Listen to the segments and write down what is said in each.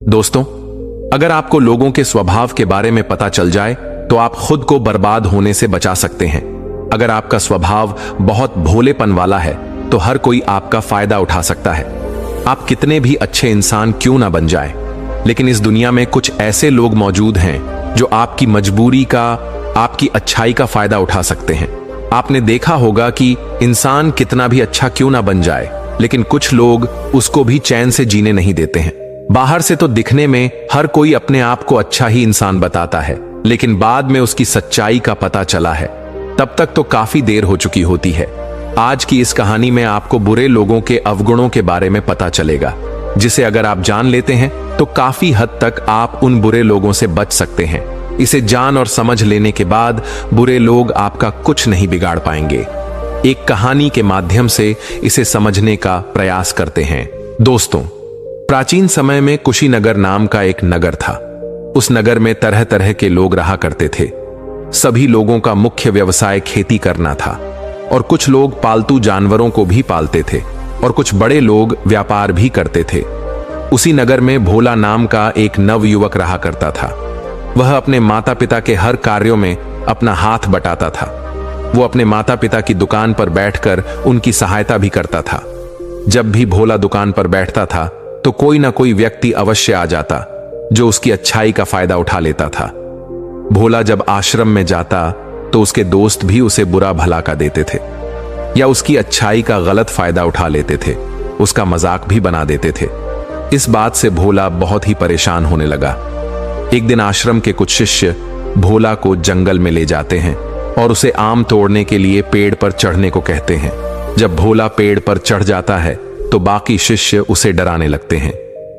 दोस्तों, अगर आपको लोगों के स्वभाव के बारे में पता चल जाए तो आप खुद को बर्बाद होने से बचा सकते हैं। अगर आपका स्वभाव बहुत भोलेपन वाला है तो हर कोई आपका फायदा उठा सकता है। आप कितने भी अच्छे इंसान क्यों ना बन जाए, लेकिन इस दुनिया में कुछ ऐसे लोग मौजूद हैं जो आपकी मजबूरी का, आपकी अच्छाई का फायदा उठा सकते हैं। आपने देखा होगा कि इंसान कितना भी अच्छा क्यों ना बन जाए, लेकिन कुछ लोग उसको भी चैन से जीने नहीं देते हैं। बाहर से तो दिखने में हर कोई अपने आप को अच्छा ही इंसान बताता है, लेकिन बाद में उसकी सच्चाई का पता चला है तब तक तो काफी देर हो चुकी होती है। आज की इस कहानी में आपको बुरे लोगों के अवगुणों के बारे में पता चलेगा, जिसे अगर आप जान लेते हैं तो काफी हद तक आप उन बुरे लोगों से बच सकते हैं। इसे जान और समझ लेने के बाद बुरे लोग आपका कुछ नहीं बिगाड़ पाएंगे। एक कहानी के माध्यम से इसे समझने का प्रयास करते हैं। दोस्तों, प्राचीन समय में कुशीनगर नाम का एक नगर था। उस नगर में तरह तरह के लोग रहा करते थे। सभी लोगों का मुख्य व्यवसाय खेती करना था और कुछ लोग पालतू जानवरों को भी पालते थे और कुछ बड़े लोग व्यापार भी करते थे। उसी नगर में भोला नाम का एक नवयुवक रहा करता था। वह अपने माता पिता के हर कार्यों में अपना हाथ बटाता था। वो अपने माता पिता की दुकान पर बैठकर उनकी सहायता भी करता था। जब भी भोला दुकान पर बैठता था तो कोई ना कोई व्यक्ति अवश्य आ जाता जो उसकी अच्छाई का फायदा उठा लेता था। भोला जब आश्रम में जाता तो उसके दोस्त भी उसे बुरा भला का देते थे या उसकी अच्छाई का गलत फायदा उठा लेते थे, उसका मजाक भी बना देते थे। इस बात से भोला बहुत ही परेशान होने लगा। एक दिन आश्रम के कुछ शिष्य भोला को जंगल में ले जाते हैं और उसे आम तोड़ने के लिए पेड़ पर चढ़ने को कहते हैं। जब भोला पेड़ पर चढ़ जाता है तो बाकी शिष्य उसे डराने लगते हैं।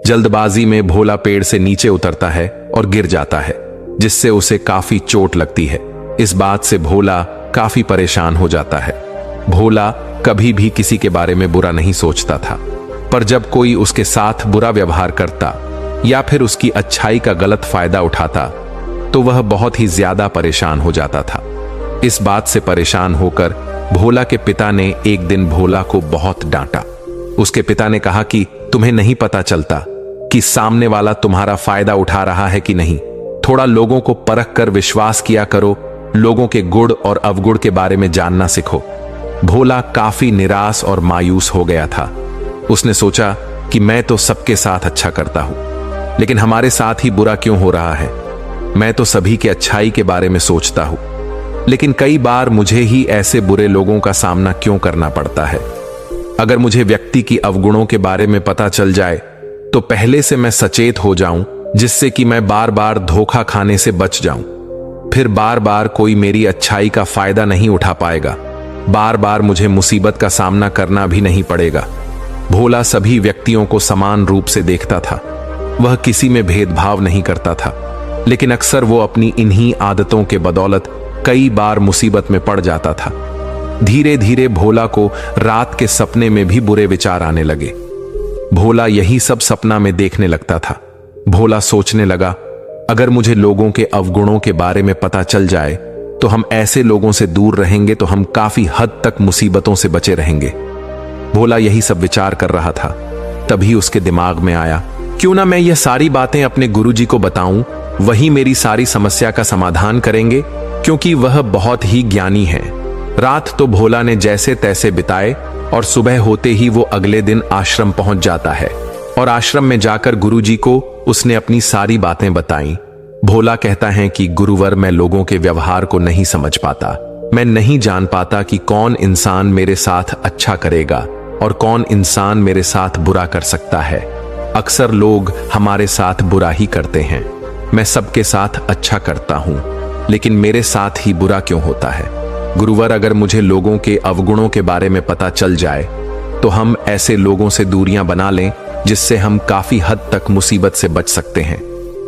जल्दबाजी में भोला पेड़ से नीचे उतरता है और गिर जाता है, जिससे उसे काफी चोट लगती है। इस बात से भोला काफी परेशान हो जाता है। भोला कभी भी किसी के बारे में बुरा नहीं सोचता था, पर जब कोई उसके साथ बुरा व्यवहार करता या फिर उसकी अच्छाई का गलत फायदा उठाता तो वह बहुत ही ज्यादा परेशान हो जाता था। इस बात से परेशान होकर भोला के पिता ने एक दिन भोला को बहुत डांटा। उसके पिता ने कहा कि तुम्हें नहीं पता चलता कि सामने वाला तुम्हारा फायदा उठा रहा है कि नहीं। थोड़ा लोगों को परख कर विश्वास किया करो, लोगों के गुण और अवगुण के बारे में जानना सीखो। भोला काफी निराश और मायूस हो गया था। उसने सोचा कि मैं तो सबके साथ अच्छा करता हूं, लेकिन हमारे साथ ही बुरा क्यों हो रहा है। मैं तो सभी के अच्छाई के बारे में सोचता हूं, लेकिन कई बार मुझे ही ऐसे बुरे लोगों का सामना क्यों करना पड़ता है। अगर मुझे व्यक्ति की अवगुणों के बारे में पता चल जाए तो पहले से मैं सचेत हो जाऊं, जिससे कि मैं बार बार धोखा खाने से बच जाऊं। फिर बार बार कोई मेरी अच्छाई का फायदा नहीं उठा पाएगा। बार बार मुझे मुसीबत का सामना करना भी नहीं पड़ेगा। भोला सभी व्यक्तियों को समान रूप से देखता था। वह किसी में भेदभाव नहीं करता था, लेकिन अक्सर वो अपनी इन्हीं आदतों के बदौलत कई बार मुसीबत में पड़ जाता था। धीरे धीरे भोला को रात के सपने में भी बुरे विचार आने लगे। भोला यही सब सपना में देखने लगता था। भोला सोचने लगा, अगर मुझे लोगों के अवगुणों के बारे में पता चल जाए तो हम ऐसे लोगों से दूर रहेंगे तो हम काफी हद तक मुसीबतों से बचे रहेंगे। भोला यही सब विचार कर रहा था। तभी उसके दिमाग में आया, क्यों ना मैं यह सारी बातें अपने गुरुजी को बताऊं, वही मेरी सारी समस्या का समाधान करेंगे, क्योंकि वह बहुत ही ज्ञानी है। रात तो भोला ने जैसे तैसे बिताए और सुबह होते ही वो अगले दिन आश्रम पहुंच जाता है और आश्रम में जाकर गुरुजी को उसने अपनी सारी बातें बताई। भोला कहता है कि गुरुवर, मैं लोगों के व्यवहार को नहीं समझ पाता। मैं नहीं जान पाता कि कौन इंसान मेरे साथ अच्छा करेगा और कौन इंसान मेरे साथ बुरा कर सकता है। अक्सर लोग हमारे साथ बुरा ही करते हैं। मैं सबके साथ अच्छा करता हूं, लेकिन मेरे साथ ही बुरा क्यों होता है। गुरुवर, अगर मुझे लोगों के अवगुणों के बारे में पता चल जाए तो हम ऐसे लोगों से दूरियां बना लें जिससे हम काफी हद तक मुसीबत से बच सकते हैं।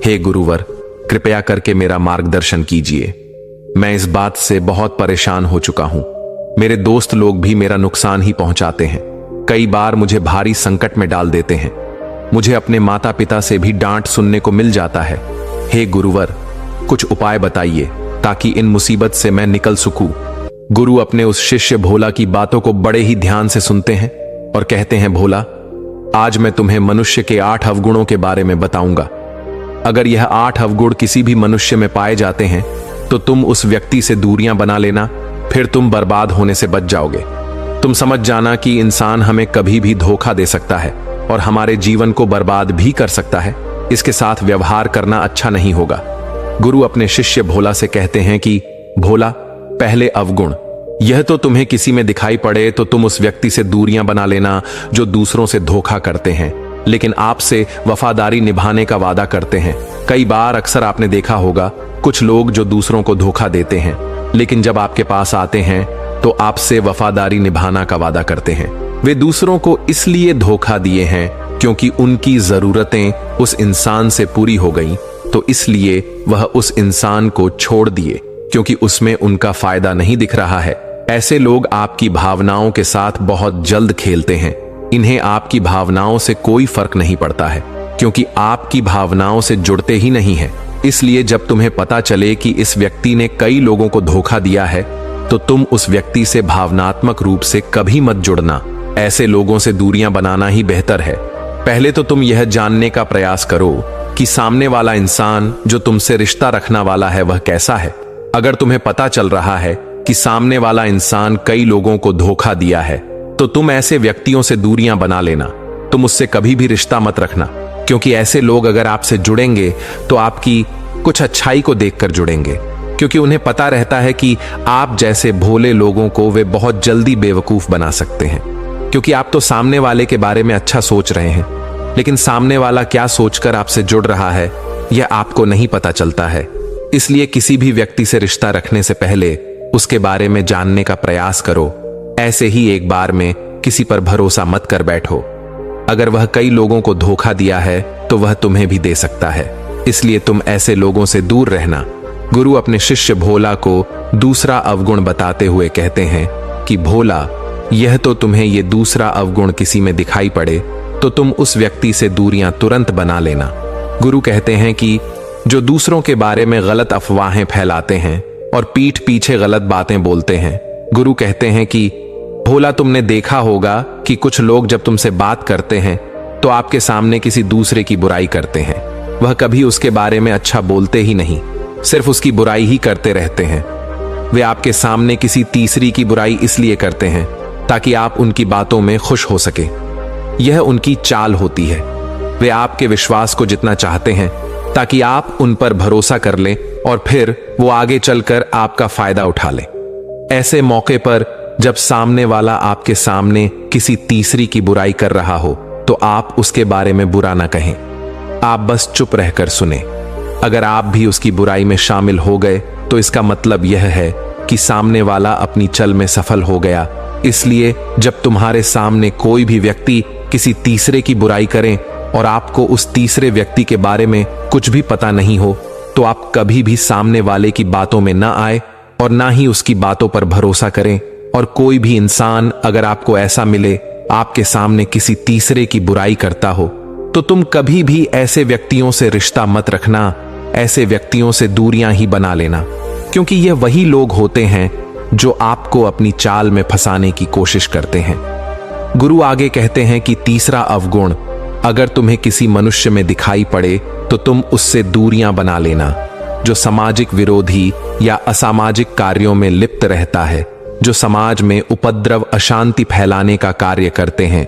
हे गुरुवर, कृपया करके मेरा मार्गदर्शन कीजिए। मैं इस बात से बहुत परेशान हो चुका हूं। मेरे दोस्त लोग भी मेरा नुकसान ही पहुंचाते हैं। कई बार मुझे भारी संकट में डाल देते हैं। मुझे अपने माता पिता से भी डांट सुनने को मिल जाता है। हे गुरुवर, कुछ उपाय बताइए ताकि इन मुसीबत से मैं निकल सकूं। गुरु अपने उस शिष्य भोला की बातों को बड़े ही ध्यान से सुनते हैं और कहते हैं, भोला, आज मैं तुम्हें मनुष्य के 8 अवगुणों के बारे में बताऊंगा। अगर यह 8 अवगुण किसी भी मनुष्य में पाए जाते हैं तो तुम उस व्यक्ति से दूरियां बना लेना, फिर तुम बर्बाद होने से बच जाओगे। तुम समझ जाना कि इंसान हमें कभी भी धोखा दे सकता है और हमारे जीवन को बर्बाद भी कर सकता है। इसके साथ व्यवहार करना अच्छा नहीं होगा। गुरु अपने शिष्य भोला से कहते हैं कि भोला, पहले अवगुण, यह तो तुम्हें किसी में दिखाई पड़े तो तुम उस व्यक्ति से दूरियां बना लेना जो दूसरों से धोखा करते हैं लेकिन आपसे वफादारी निभाने का वादा करते हैं। कई बार अक्सर आपने देखा होगा कुछ लोग जो दूसरों को धोखा देते हैं लेकिन जब आपके पास आते हैं तो आपसे वफादारी निभाना का वादा करते हैं। वे दूसरों को इसलिए धोखा दिए हैं क्योंकि उनकी जरूरतें उस इंसान से पूरी हो गईं, तो इसलिए वह उस इंसान को छोड़ दिए क्योंकि उसमें उनका फायदा नहीं दिख रहा है। ऐसे लोग आपकी भावनाओं के साथ बहुत जल्द खेलते हैं। इन्हें आपकी भावनाओं से कोई फर्क नहीं पड़ता है क्योंकि आपकी भावनाओं से जुड़ते ही नहीं है। इसलिए जब तुम्हें पता चले कि इस व्यक्ति ने कई लोगों को धोखा दिया है तो तुम उस व्यक्ति से भावनात्मक रूप से कभी मत जुड़ना। ऐसे लोगों से दूरियां बनाना ही बेहतर है। पहले तो तुम यह जानने का प्रयास करो कि सामने वाला इंसान जो तुमसे रिश्ता रखना वाला है वह कैसा है। अगर तुम्हें पता चल रहा है कि सामने वाला इंसान कई लोगों को धोखा दिया है तो तुम ऐसे व्यक्तियों से दूरियां बना लेना। तुम उससे कभी भी रिश्ता मत रखना क्योंकि ऐसे लोग अगर आपसे जुड़ेंगे तो आपकी कुछ अच्छाई को देखकर जुड़ेंगे, क्योंकि उन्हें पता रहता है कि आप जैसे भोले लोगों को वे बहुत जल्दी बेवकूफ बना सकते हैं। क्योंकि आप तो सामने वाले के बारे में अच्छा सोच रहे हैं लेकिन सामने वाला क्या सोचकर आपसे जुड़ रहा है यह आपको नहीं पता चलता है। इसलिए किसी भी व्यक्ति से रिश्ता रखने से पहले उसके बारे में जानने का प्रयास करो। ऐसे ही एक बार में किसी पर भरोसा मत कर बैठो। अगर वह कई लोगों को धोखा दिया है तो वह तुम्हें भी दे सकता है, इसलिए तुम ऐसे लोगों से दूर रहना। गुरु अपने शिष्य भोला को दूसरा अवगुण बताते हुए कहते हैं कि भोला, यह तो तुम्हें ये दूसरा अवगुण किसी में दिखाई पड़े तो तुम उस व्यक्ति से दूरियां तुरंत बना लेना। गुरु कहते हैं कि जो दूसरों के बारे में गलत अफवाहें फैलाते हैं और पीठ पीछे गलत बातें बोलते हैं, गुरु कहते हैं कि भोला, तुमने देखा होगा कि कुछ लोग जब तुमसे बात करते हैं तो आपके सामने किसी दूसरे की बुराई करते हैं। वह कभी उसके बारे में अच्छा बोलते ही नहीं, सिर्फ उसकी बुराई ही करते रहते हैं। वे आपके सामने किसी तीसरी की बुराई इसलिए करते हैं ताकि आप उनकी बातों में खुश हो सके। यह उनकी चाल होती है। वे आपके विश्वास को जितना चाहते हैं ताकि आप उन पर भरोसा कर लें और फिर वो आगे चलकर आपका फायदा उठा लें। ऐसे मौके पर जब सामने वाला आपके सामने किसी तीसरी की बुराई कर रहा हो तो आप उसके बारे में बुरा ना कहें, आप बस चुप रहकर सुने। अगर आप भी उसकी बुराई में शामिल हो गए तो इसका मतलब यह है कि सामने वाला अपनी चल में सफल हो गया। इसलिए जब तुम्हारे सामने कोई भी व्यक्ति किसी तीसरे की बुराई करें और आपको उस तीसरे व्यक्ति के बारे में कुछ भी पता नहीं हो तो आप कभी भी सामने वाले की बातों में ना आए और ना ही उसकी बातों पर भरोसा करें। और कोई भी इंसान अगर आपको ऐसा मिले आपके सामने किसी तीसरे की बुराई करता हो तो तुम कभी भी ऐसे व्यक्तियों से रिश्ता मत रखना। ऐसे व्यक्तियों से दूरियां ही बना लेना, क्योंकि ये वही लोग होते हैं जो आपको अपनी चाल में फंसाने की कोशिश करते हैं। गुरु आगे कहते हैं कि तीसरा अवगुण, अगर तुम्हें किसी मनुष्य में दिखाई पड़े तो तुम उससे दूरियां बना लेना। जो सामाजिक विरोधी या असामाजिक कार्यों में लिप्त रहता है, जो समाज में उपद्रव अशांति फैलाने का कार्य करते हैं,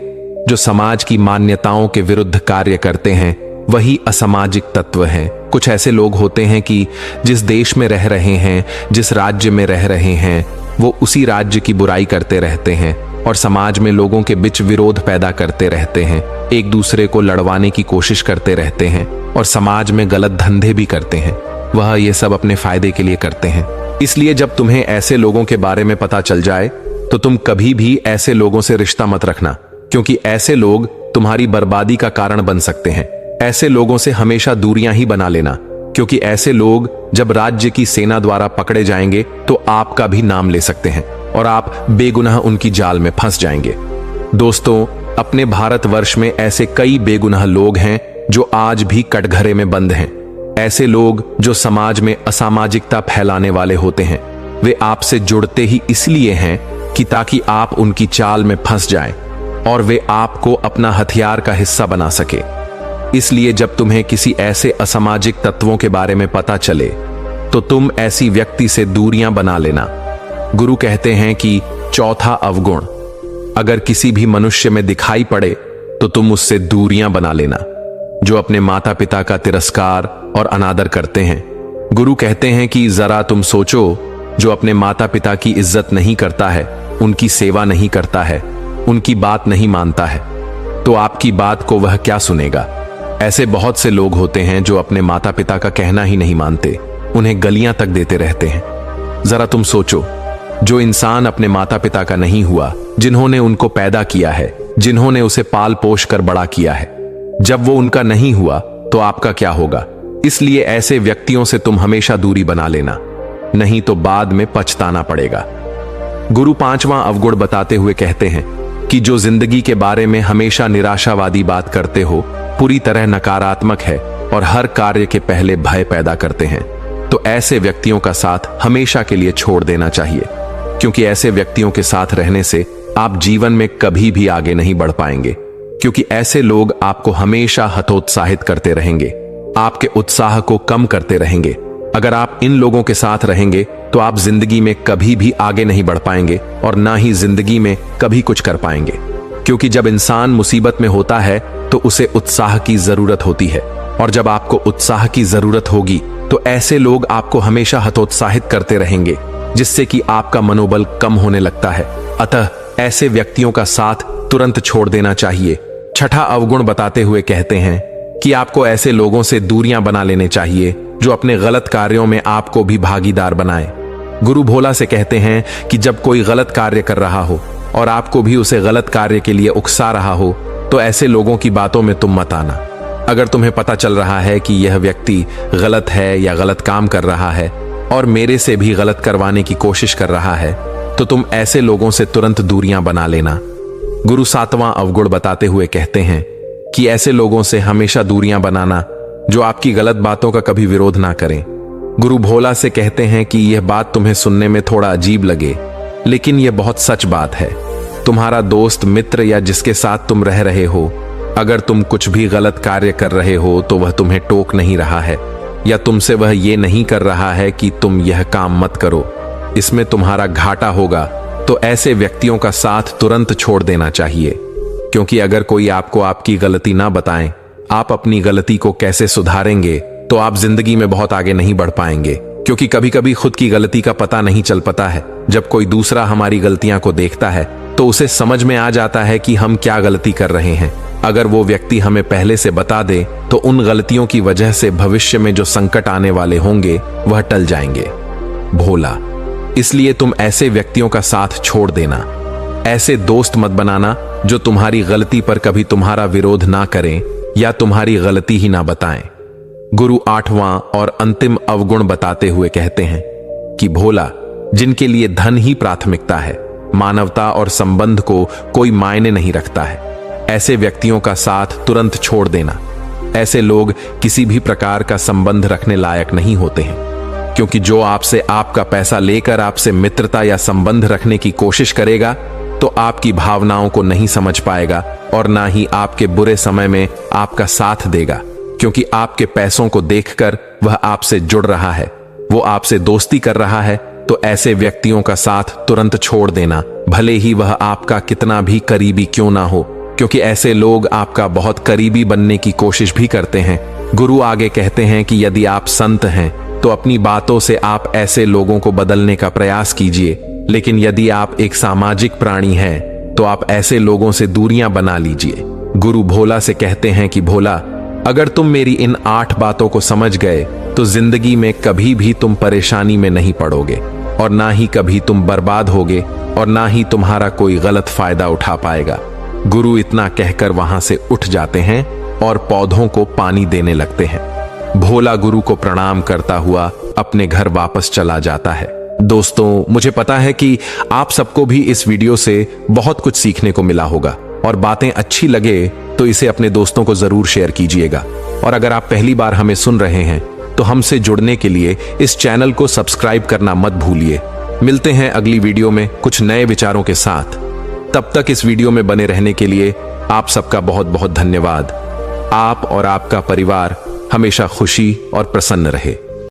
जो समाज की मान्यताओं के विरुद्ध कार्य करते हैं, वही असामाजिक तत्व हैं। कुछ ऐसे लोग होते हैं कि जिस देश में रह रहे हैं, जिस राज्य में रह रहे हैं, वो उसी राज्य की बुराई करते रहते हैं और समाज में लोगों के बीच विरोध पैदा करते रहते हैं, एक दूसरे को लड़वाने की कोशिश करते रहते हैं और समाज में गलत धंधे भी करते हैं। वह ये सब अपने फायदे के लिए करते हैं। इसलिए जब तुम्हें ऐसे लोगों के बारे में पता चल जाए तो तुम कभी भी ऐसे लोगों से रिश्ता मत रखना, क्योंकि ऐसे लोग तुम्हारी बर्बादी का कारण बन सकते हैं। ऐसे लोगों से हमेशा दूरियां ही बना लेना, क्योंकि ऐसे लोग जब राज्य की सेना द्वारा पकड़े जाएंगे तो आपका भी नाम ले सकते हैं और आप बेगुनाह उनकी जाल में फंस जाएंगे। दोस्तों, अपने भारतवर्ष में ऐसे कई बेगुनाह लोग हैं जो आज भी कटघरे में बंद हैं। ऐसे लोग जो समाज में असामाजिकता फैलाने वाले होते हैं, वे आपसे जुड़ते ही इसलिए हैं कि ताकि आप उनकी चाल में फंस जाएं। और वे आपको अपना हथियार का हिस्सा बना सके। इसलिए जब तुम्हें किसी ऐसे असामाजिक तत्वों के बारे में पता चले तो तुम ऐसी व्यक्ति से दूरियां बना लेना। गुरु कहते हैं कि चौथा अवगुण अगर किसी भी मनुष्य में दिखाई पड़े तो तुम उससे दूरियां बना लेना, जो अपने माता पिता का तिरस्कार और अनादर करते हैं। गुरु कहते हैं कि जरा तुम सोचो, जो अपने माता पिता की इज्जत नहीं करता है, उनकी सेवा नहीं करता है, उनकी बात नहीं मानता है, तो आपकी बात को वह क्या सुनेगा। ऐसे बहुत से लोग होते हैं जो अपने माता पिता का कहना ही नहीं मानते, उन्हें गलियां तक देते रहते हैं। जरा तुम सोचो, जो इंसान अपने माता पिता का नहीं हुआ, जिन्होंने उनको पैदा किया है, जिन्होंने उसे पाल पोष कर बड़ा किया है, जब वो उनका नहीं हुआ तो आपका क्या होगा। इसलिए ऐसे व्यक्तियों से तुम हमेशा दूरी बना लेना, नहीं तो बाद में पछताना पड़ेगा। गुरु पांचवां अवगुण बताते हुए कहते हैं कि जो जिंदगी के बारे में हमेशा निराशावादी बात करते हो, पूरी तरह नकारात्मक है और हर कार्य के पहले भय पैदा करते हैं, तो ऐसे व्यक्तियों का साथ हमेशा के लिए छोड़ देना चाहिए, क्योंकि ऐसे व्यक्तियों के साथ रहने से आप जीवन में कभी भी आगे नहीं बढ़ पाएंगे, क्योंकि ऐसे लोग आपको हमेशा हतोत्साहित करते रहेंगे, आपके उत्साह को कम करते रहेंगे। अगर आप इन लोगों के साथ रहेंगे तो आप जिंदगी में कभी भी आगे नहीं बढ़ पाएंगे और ना ही जिंदगी में कभी कुछ कर पाएंगे, क्योंकि जब इंसान मुसीबत में होता है तो उसे उत्साह की जरूरत होती है, और जब आपको उत्साह की जरूरत होगी तो ऐसे लोग आपको हमेशा हतोत्साहित करते रहेंगे, जिससे कि आपका मनोबल कम होने लगता है। अतः ऐसे व्यक्तियों का साथ तुरंत छोड़ देना चाहिए। छठा अवगुण बताते हुए कहते हैं कि आपको ऐसे लोगों से दूरियां बना लेने चाहिए जो अपने गलत कार्यों में आपको भी भागीदार बनाए। गुरु भोला से कहते हैं कि जब कोई गलत कार्य कर रहा हो और आपको भी उसे गलत कार्य के लिए उकसा रहा हो, तो ऐसे लोगों की बातों में तुम मत आना। अगर तुम्हें पता चल रहा है कि यह व्यक्ति गलत है या गलत काम कर रहा है और मेरे से भी गलत करवाने की कोशिश कर रहा है, तो तुम ऐसे लोगों से तुरंत दूरियां बना लेना। गुरु सातवां अवगुण बताते हुए कहते हैं कि ऐसे लोगों से हमेशा दूरियां बनाना जो आपकी गलत बातों का कभी विरोध ना करें। गुरु भोला से कहते हैं कि यह बात तुम्हें सुनने में थोड़ा अजीब लगे, लेकिन यह बहुत सच बात है। तुम्हारा दोस्त, मित्र या जिसके साथ तुम रह रहे हो, अगर तुम कुछ भी गलत कार्य कर रहे हो तो वह तुम्हें टोक नहीं रहा है, या तुमसे वह ये नहीं कर रहा है कि तुम यह काम मत करो, इसमें तुम्हारा घाटा होगा, तो ऐसे व्यक्तियों का साथ तुरंत छोड़ देना चाहिए। क्योंकि अगर कोई आपको आपकी गलती ना बताएं, आप अपनी गलती को कैसे सुधारेंगे, तो आप जिंदगी में बहुत आगे नहीं बढ़ पाएंगे। क्योंकि कभी कभी खुद की गलती का पता नहीं चल पाता है। जब कोई दूसरा हमारी गलतियां को देखता है तो उसे समझ में आ जाता है कि हम क्या गलती कर रहे हैं। अगर वो व्यक्ति हमें पहले से बता दे तो उन गलतियों की वजह से भविष्य में जो संकट आने वाले होंगे वह टल जाएंगे। भोला, इसलिए तुम ऐसे व्यक्तियों का साथ छोड़ देना। ऐसे दोस्त मत बनाना जो तुम्हारी गलती पर कभी तुम्हारा विरोध ना करें या तुम्हारी गलती ही ना बताएं। गुरु आठवां और अंतिम अवगुण बताते हुए कहते हैं कि भोला, जिनके लिए धन ही प्राथमिकता है, मानवता और संबंध को कोई मायने नहीं रखता है, ऐसे व्यक्तियों का साथ तुरंत छोड़ देना। ऐसे लोग किसी भी प्रकार का संबंध रखने लायक नहीं होते हैं, क्योंकि जो आपसे आपका पैसा लेकर आपसे मित्रता या संबंध रखने की कोशिश करेगा तो आपकी भावनाओं को नहीं समझ पाएगा और ना ही आपके बुरे समय में आपका साथ देगा, क्योंकि आपके पैसों को देखकर वह आपसे जुड़ रहा है, वो आपसे दोस्ती कर रहा है। तो ऐसे व्यक्तियों का साथ तुरंत छोड़ देना, भले ही वह आपका कितना भी करीबी क्यों ना हो, क्योंकि ऐसे लोग आपका बहुत करीबी बनने की कोशिश भी करते हैं। गुरु आगे कहते हैं कि यदि आप संत हैं तो अपनी बातों से आप ऐसे लोगों को बदलने का प्रयास कीजिए, लेकिन यदि आप एक सामाजिक प्राणी हैं तो आप ऐसे लोगों से दूरियां बना लीजिए। गुरु भोला से कहते हैं कि भोला, अगर तुम मेरी इन 8 बातों को समझ गए तो जिंदगी में कभी भी तुम परेशानी में नहीं पड़ोगे और ना ही कभी तुम बर्बाद होगे और ना ही तुम्हारा कोई गलत फायदा उठा पाएगा। गुरु इतना कहकर वहां से उठ जाते हैं और पौधों को पानी देने लगते हैं। भोला गुरु को प्रणाम करता हुआ अपने घर वापस चला जाता है। दोस्तों, मुझे पता है कि आप सबको भी इस वीडियो से बहुत कुछ सीखने को मिला होगा और बातें अच्छी लगे तो इसे अपने दोस्तों को जरूर शेयर कीजिएगा। और अगर आप पहली बार हमें सुन रहे हैं तो हमसे जुड़ने के लिए इस चैनल को सब्सक्राइब करना मत भूलिए। मिलते हैं अगली वीडियो में कुछ नए विचारों के साथ। तब तक इस वीडियो में बने रहने के लिए आप सबका बहुत बहुत धन्यवाद। आप और आपका परिवार हमेशा खुशी और प्रसन्न रहे।